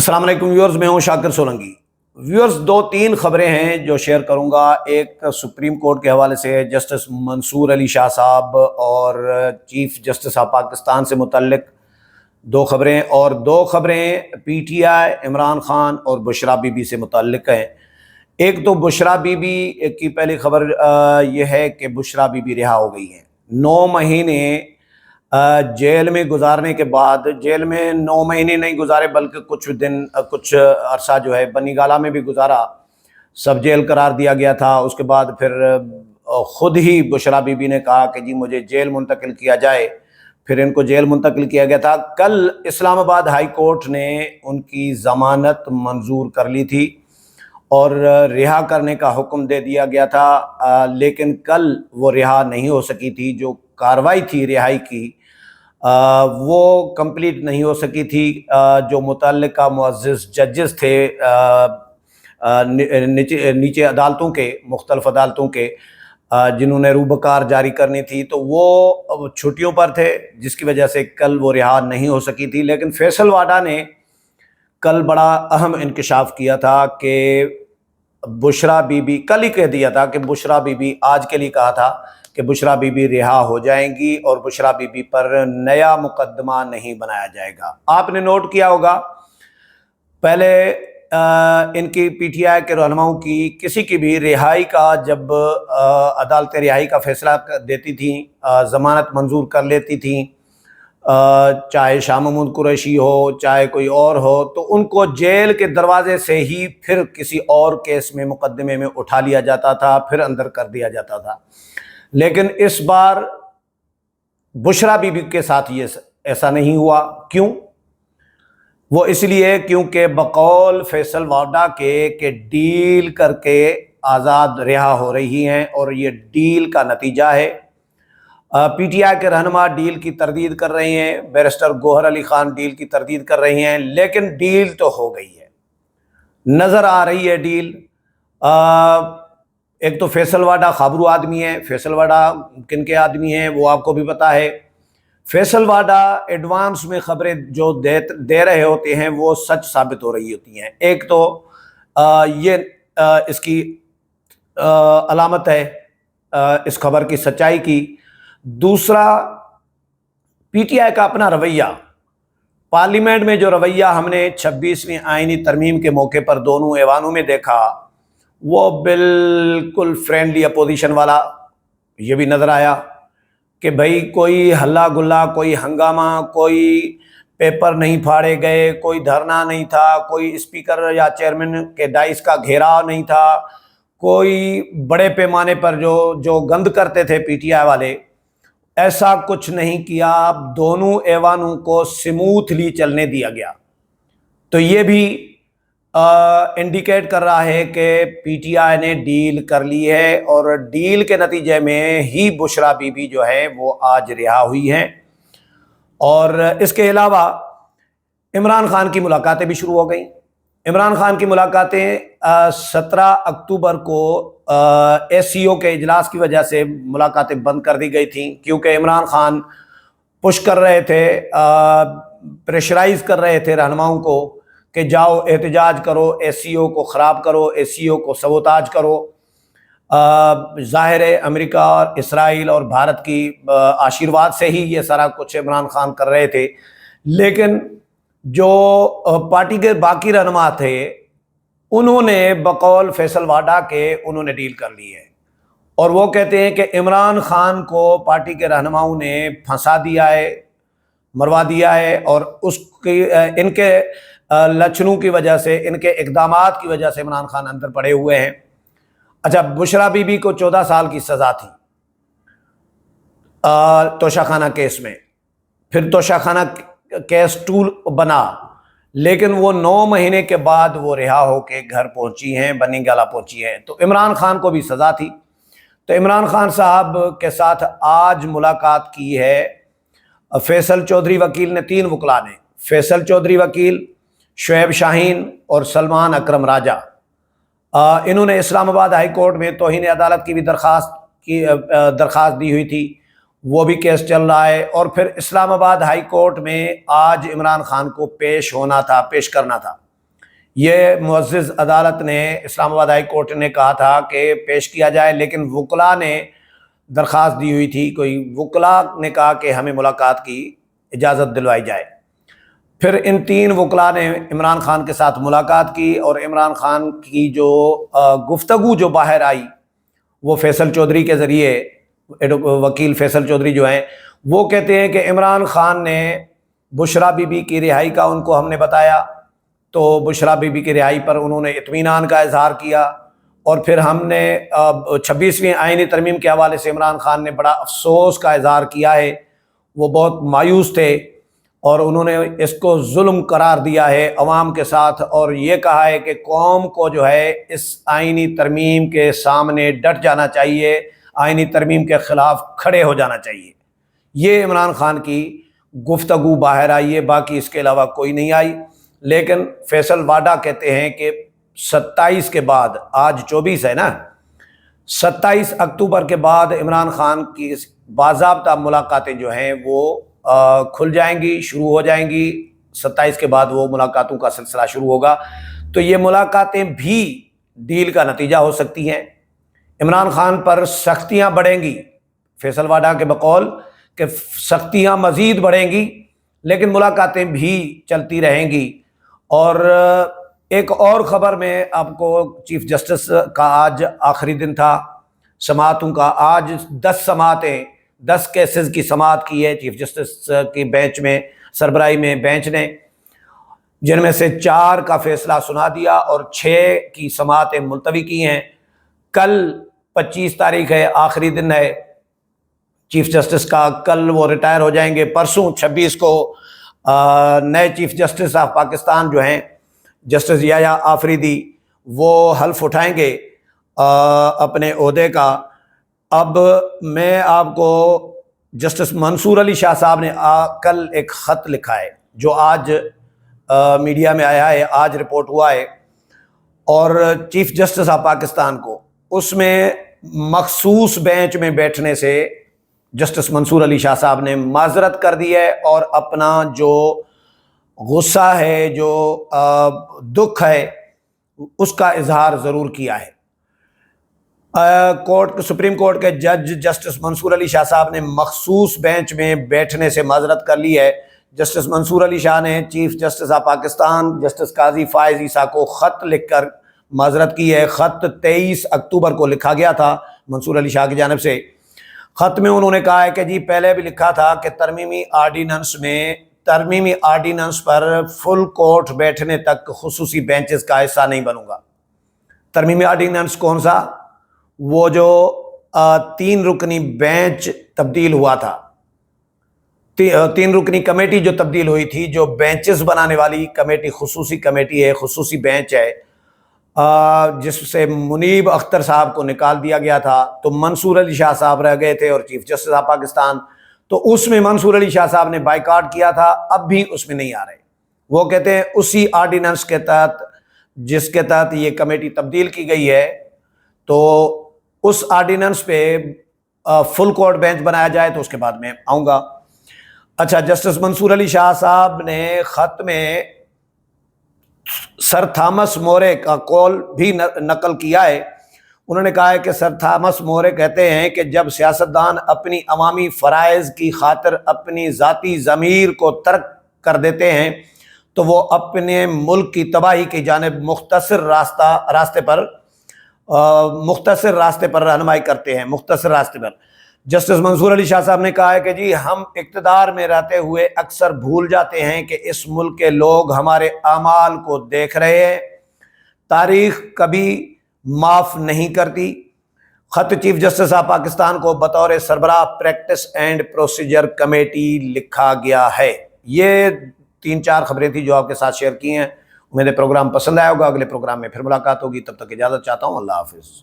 السلام علیکم ویورز، میں ہوں شاکر سولنگی۔ ویورز، دو تین خبریں ہیں جو شیئر کروں گا۔ ایک سپریم کورٹ کے حوالے سے جسٹس منصور علی شاہ صاحب اور چیف جسٹس آف پاکستان سے متعلق دو خبریں، اور دو خبریں P T I, Imran Khan اور بشرا بی بی سے متعلق ہیں۔ ایک تو بشرا بی بی کی پہلی خبر یہ ہے کہ بشرا بی بی رہا ہو گئی ہیں۔ 9 مہینے جیل میں گزارنے کے بعد، جیل میں 9 مہینے نہیں گزارے بلکہ کچھ عرصہ جو ہے بنی گالہ میں بھی گزارا، سب جیل قرار دیا گیا تھا۔ اس کے بعد پھر خود ہی بشرا بی بی نے کہا کہ جی مجھے جیل منتقل کیا جائے، پھر ان کو جیل منتقل کیا گیا تھا۔ کل اسلام آباد ہائی کورٹ نے ان کی ضمانت منظور کر لی تھی اور رہا کرنے کا حکم دے دیا گیا تھا، لیکن کل وہ رہا نہیں ہو سکی تھی۔ جو کارروائی تھی رہائی کی وہ کمپلیٹ نہیں ہو سکی تھی۔ جو متعلقہ معزز ججز تھے نیچے عدالتوں کے، مختلف عدالتوں کے، جنہوں نے روبکار جاری کرنی تھی، تو وہ چھٹیوں پر تھے، جس کی وجہ سے کل وہ رہا نہیں ہو سکی تھی۔ لیکن فیصل واڈا نے کل بڑا اہم انکشاف کیا تھا کہ بشرا بی بی، کل ہی کہہ دیا تھا کہ بشرا بی بی، آج کے لیے کہا تھا کہ بشرا بی بی رہا ہو جائیں گی اور بشرا بی بی پر نیا مقدمہ نہیں بنایا جائے گا۔ آپ نے نوٹ کیا ہوگا پہلے ان کی پی ٹی آئی کے رہنماؤں کی کسی کی بھی رہائی کا، جب عدالت رہائی کا فیصلہ دیتی تھیں، ضمانت منظور کر لیتی تھیں، چاہے شاہ محمود قریشی ہو چاہے کوئی اور ہو، تو ان کو جیل کے دروازے سے ہی پھر کسی اور کیس میں، مقدمے میں اٹھا لیا جاتا تھا، پھر اندر کر دیا جاتا تھا۔ لیکن اس بار بشرا بی بی کے ساتھ یہ ایسا نہیں ہوا۔ کیوں؟ وہ اس لیے کیونکہ بقول فیصل واڈا کے کہ ڈیل کر کے آزاد رہا ہو رہی ہیں، اور یہ ڈیل کا نتیجہ ہے۔ پی ٹی آئی کے رہنما ڈیل کی تردید کر رہے ہیں، بیرسٹر گوہر علی خان ڈیل کی تردید کر رہے ہیں، لیکن ڈیل تو ہو گئی ہے، نظر آ رہی ہے ڈیل۔ ایک تو فیصل واڈا خابرو آدمی ہے۔ فیصل واڈا کن کے آدمی ہیں وہ آپ کو بھی پتا ہے۔ فیصل واڈا ایڈوانس میں خبریں جو دے رہے ہوتے ہیں وہ سچ ثابت ہو رہی ہوتی ہیں۔ ایک تو یہ اس کی علامت ہے اس خبر کی سچائی کی۔ دوسرا، پی ٹی آئی کا اپنا رویہ، پارلیمنٹ میں جو رویہ ہم نے 26ویں آئینی ترمیم کے موقع پر دونوں ایوانوں میں دیکھا، وہ بالکل فرینڈلی اپوزیشن والا۔ یہ بھی نظر آیا کہ بھئی کوئی ہلا گلا، کوئی ہنگامہ، کوئی پیپر نہیں پھاڑے گئے، کوئی دھرنا نہیں تھا، کوئی اسپیکر یا چیئرمین کے ڈائس کا گھیراؤ نہیں تھا، کوئی بڑے پیمانے پر جو گند کرتے تھے پی ٹی آئی والے، ایسا کچھ نہیں کیا۔ دونوں ایوانوں کو سموتھلی چلنے دیا گیا۔ تو یہ بھی انڈیکیٹ کر رہا ہے کہ پی ٹی آئی نے ڈیل کر لی ہے، اور ڈیل کے نتیجے میں ہی بشرا بی بی جو ہے وہ آج رہا ہوئی ہیں۔ اور اس کے علاوہ عمران خان کی ملاقاتیں بھی شروع ہو گئیں۔ عمران خان کی ملاقاتیں 17 اکتوبر کو ایس سی او کے اجلاس کی وجہ سے ملاقاتیں بند کر دی گئی تھیں، کیونکہ عمران خان پش کر رہے تھے، پریشرائز کر رہے تھے رہنماؤں کو کہ جاؤ احتجاج کرو، ایس سی او کو خراب کرو، ایس سی او کو سبوتاج کرو۔ ظاہر ہے امریکہ اور اسرائیل اور بھارت کی آشیرواد سے ہی یہ سارا کچھ عمران خان کر رہے تھے، لیکن جو پارٹی کے باقی رہنما تھے انہوں نے بقول فیصل واڈا کے انہوں نے ڈیل کر لی ہے، اور وہ کہتے ہیں کہ عمران خان کو پارٹی کے رہنماؤں نے پھنسا دیا ہے، مروا دیا ہے، اور اس کی ان کے لچھنوں کی وجہ سے، ان کے اقدامات کی وجہ سے عمران خان اندر پڑے ہوئے ہیں۔ اچھا، بشرا بی بی کو 14 سال کی سزا تھی توشہ خانہ کیس میں، پھر توشہ خانہ کیس 2 بنا، لیکن وہ 9 مہینے کے بعد وہ رہا ہو کے گھر پہنچی ہیں، بنی گالہ پہنچی ہیں۔ تو عمران خان کو بھی سزا تھی۔ تو عمران خان صاحب کے ساتھ آج ملاقات کی ہے فیصل چودھری وکیل نے، 3 وکلاء نے، فیصل چودھری وکیل، شعیب شاہین اور سلمان اکرم راجہ۔ انہوں نے اسلام آباد ہائی کورٹ میں توہین عدالت کی بھی درخواست دی ہوئی تھی، وہ بھی کیس چل رہا ہے۔ اور پھر اسلام آباد ہائی کورٹ میں آج عمران خان کو پیش کرنا تھا۔ یہ معزز عدالت نے اسلام آباد ہائی کورٹ نے کہا تھا کہ پیش کیا جائے، لیکن وکلاء نے درخواست دی ہوئی تھی، کوئی وکلاء نے کہا کہ ہمیں ملاقات کی اجازت دلوائی جائے۔ پھر ان 3 وکلاء نے عمران خان کے ساتھ ملاقات کی، اور عمران خان کی جو گفتگو جو باہر آئی وہ فیصل چودھری کے ذریعے، وکیل فیصل چودھری جو ہیں، وہ کہتے ہیں کہ عمران خان نے بشریٰ بی بی کی رہائی کا ان کو ہم نے بتایا، تو بشریٰ بی بی کی رہائی پر انہوں نے اطمینان کا اظہار کیا، اور پھر ہم نے 26ویں آئینی ترمیم کے حوالے سے عمران خان نے بڑا افسوس کا اظہار کیا ہے، وہ بہت مایوس تھے، اور انہوں نے اس کو ظلم قرار دیا ہے عوام کے ساتھ، اور یہ کہا ہے کہ قوم کو جو ہے اس آئینی ترمیم کے سامنے ڈٹ جانا چاہیے، آئینی ترمیم کے خلاف کھڑے ہو جانا چاہیے۔ یہ عمران خان کی گفتگو باہر آئی ہے، باقی اس کے علاوہ کوئی نہیں آئی۔ لیکن فیصل واڈا کہتے ہیں کہ 27 کے بعد، آج 24 ہے نا، 27 اکتوبر کے بعد عمران خان کی باضابطہ ملاقاتیں جو ہیں وہ کھل جائیں گی، شروع ہو جائیں گی۔ 27 کے بعد وہ ملاقاتوں کا سلسلہ شروع ہوگا، تو یہ ملاقاتیں بھی ڈیل کا نتیجہ ہو سکتی ہیں۔ عمران خان پر سختیاں بڑھیں گی، فیصل واڈا کے بقول کہ سختیاں مزید بڑھیں گی، لیکن ملاقاتیں بھی چلتی رہیں گی۔ اور ایک اور خبر میں آپ کو، چیف جسٹس کا آج آخری دن تھا سماعتوں کا، آج 10 سماعتیں، 10 کیسز کی سماعت کی ہے چیف جسٹس کی بینچ میں، سربراہی میں بینچ نے، جن میں سے 4 کا فیصلہ سنا دیا اور 6 کی سماعتیں ملتوی کی ہیں۔ کل 25 تاریخ ہے، آخری دن ہے چیف جسٹس کا، کل وہ ریٹائر ہو جائیں گے۔ پرسوں 26 کو نئے چیف جسٹس آف پاکستان جو ہیں جسٹس یحییٰ آفریدی، وہ حلف اٹھائیں گے اپنے عہدے کا۔ اب میں آپ کو، جسٹس منصور علی شاہ صاحب نے کل ایک خط لکھا ہے جو آج میڈیا میں آیا ہے، آج رپورٹ ہوا ہے، اور چیف جسٹس آف پاکستان کو، اس میں مخصوص بینچ میں بیٹھنے سے جسٹس منصور علی شاہ صاحب نے معذرت کر دی ہے، اور اپنا جو غصہ ہے، جو دکھ ہے، اس کا اظہار ضرور کیا ہے۔ سپریم کورٹ کے جج جسٹس منصور علی شاہ صاحب نے مخصوص بینچ میں بیٹھنے سے معذرت کر لی ہے۔ جسٹس منصور علی شاہ نے chief justice of Pakistan justice قاضی فائز عیسیٰ کو خط لکھ کر معذرت کی ہے۔ خط 23 اکتوبر کو لکھا گیا تھا منصور علی شاہ کی جانب سے۔ خط میں انہوں نے کہا ہے کہ جی پہلے بھی لکھا تھا کہ ترمیمی آرڈیننس پر فل کورٹ بیٹھنے تک خصوصی بینچز کا حصہ نہیں بنوں گا۔ ترمیمی آرڈیننس کون سا؟ وہ جو 3 رکنی بینچ تبدیل ہوا تھا، 3 رکنی کمیٹی جو تبدیل ہوئی تھی، جو بینچز بنانے والی کمیٹی، خصوصی کمیٹی ہے، خصوصی بینچ ہے، جس سے منیب اختر صاحب کو نکال دیا گیا تھا، تو منصور علی شاہ صاحب رہ گئے تھے اور چیف جسٹس آف پاکستان، تو اس میں منصور علی شاہ صاحب نے بائیکاٹ کیا تھا، اب بھی اس میں نہیں آ رہے۔ وہ کہتے ہیں اسی آرڈیننس کے تحت، جس کے تحت یہ کمیٹی تبدیل کی گئی ہے، تو اس آرڈیننس پہ فل کورٹ بینچ بنایا جائے تو اس کے بعد میں آؤں گا۔ اچھا، جسٹس منصور علی شاہ صاحب نے خط میں سر تھامس مورے کا قول بھی نقل کیا ہے۔ انہوں نے کہا ہے کہ سر تھامس مورے کہتے ہیں کہ جب سیاستدان اپنی عوامی فرائض کی خاطر اپنی ذاتی ضمیر کو ترک کر دیتے ہیں تو وہ اپنے ملک کی تباہی کی جانب مختصر راستے پر رہنمائی کرتے ہیں، مختصر راستے پر۔ جسٹس منصور علی شاہ صاحب نے کہا ہے کہ جی ہم اقتدار میں رہتے ہوئے اکثر بھول جاتے ہیں کہ اس ملک کے لوگ ہمارے اعمال کو دیکھ رہے ہیں، تاریخ کبھی معاف نہیں کرتی۔ خط چیف جسٹس آف پاکستان کو بطور سربراہ پریکٹس اینڈ پروسیجر کمیٹی لکھا گیا ہے۔ یہ 3-4 خبریں تھیں جو آپ کے ساتھ شیئر کی ہیں۔ امید ہے پروگرام پسند آیا ہوگا، اگلے پروگرام میں پھر ملاقات ہوگی، تب تک اجازت چاہتا ہوں، اللہ حافظ۔